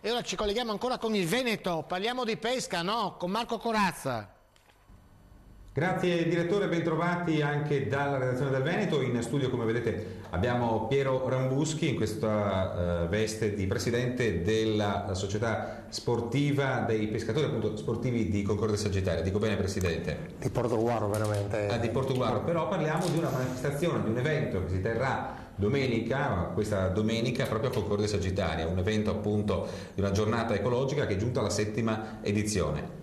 E ora ci colleghiamo ancora con il Veneto, parliamo di pesca, no? Con Marco Corazza. Grazie direttore, bentrovati anche dalla redazione del Veneto. In studio, come vedete, abbiamo Piero Rambuschi in questa veste di presidente della società sportiva dei pescatori appunto sportivi di Concordia Sagittaria. Dico bene, presidente? Di Portogruaro, veramente. Di Portogruaro, però parliamo di una manifestazione, di un evento che si terrà questa domenica proprio a Concordia Sagittaria, un evento appunto di una giornata ecologica che è giunta alla 7ª edizione.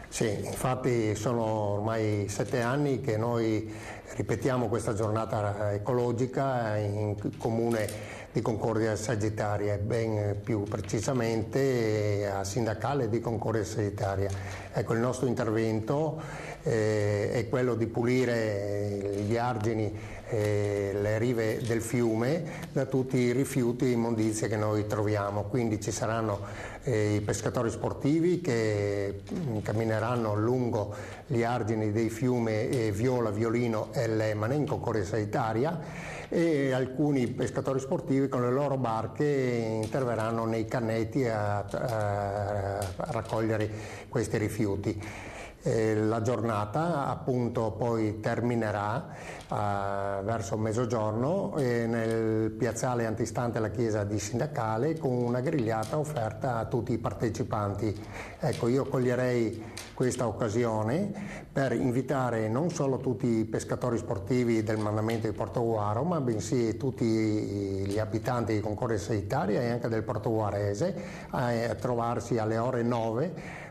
Sì, infatti sono ormai 7 anni che noi ripetiamo questa giornata ecologica in comune di Concordia Sagittaria, ben più precisamente a Sindacale di Concordia Sagittaria. Ecco, il nostro intervento è quello di pulire gli argini le rive del fiume da tutti i rifiuti e immondizie che noi troviamo, quindi ci saranno i pescatori sportivi che cammineranno lungo gli argini dei fiumi Viola, Violino e Lemane in Concordia Sagittaria e alcuni pescatori sportivi con le loro barche interverranno nei cannetti a raccogliere questi rifiuti. La giornata appunto poi terminerà verso mezzogiorno nel piazzale antistante la chiesa di Sindacale con una grigliata offerta a tutti i partecipanti. Ecco, io coglierei questa occasione per invitare non solo tutti i pescatori sportivi del mandamento di Portogruaro, ma bensì tutti gli abitanti di Concordia Sagittaria e anche del portoguarese a trovarsi alle ore 9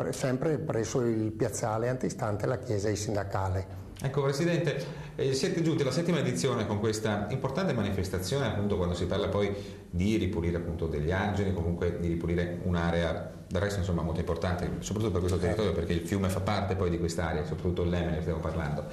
sempre presso il piazzale antistante la chiesa di Sindacale. Ecco Presidente, siete giunti alla 7ª edizione con questa importante manifestazione appunto quando si parla poi di ripulire appunto degli argini, comunque di ripulire un'area del resto insomma molto importante, soprattutto per questo territorio perché il fiume fa parte poi di quest'area, soprattutto il Lemene stiamo parlando.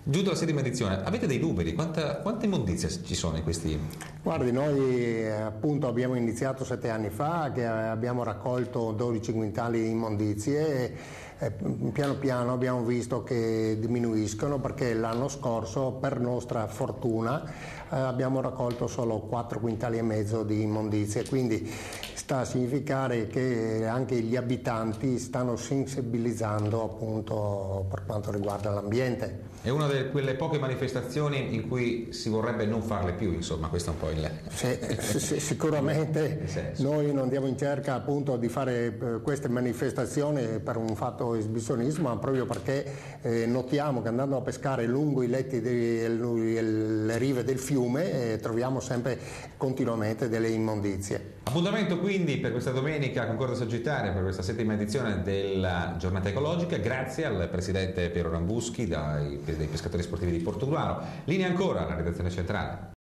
Giunto alla 7ª edizione, avete dei numeri? Quante immondizie ci sono in questi? Guardi, noi appunto abbiamo iniziato 7 anni fa che abbiamo raccolto 12 quintali di immondizie e piano piano abbiamo visto che diminuiscono perché l'anno scorso per nostra fortuna abbiamo raccolto solo 4 quintali e mezzo di immondizie, quindi sta a significare che anche gli abitanti stanno sensibilizzando appunto per quanto riguarda l'ambiente. È una di quelle poche manifestazioni in cui si vorrebbe non farle più, insomma, questo è un po' il... Sicuramente noi non andiamo in cerca appunto di fare queste manifestazioni per un fatto esibizionismo, ma proprio perché notiamo che andando a pescare lungo i letti le rive del fiume troviamo sempre continuamente delle immondizie. Appuntamento quindi per questa domenica a Concordia Sagittaria per questa 7ª edizione della giornata ecologica. Grazie al presidente Piero Rambuschi dei pescatori sportivi di Portogruaro. Linea ancora alla redazione centrale.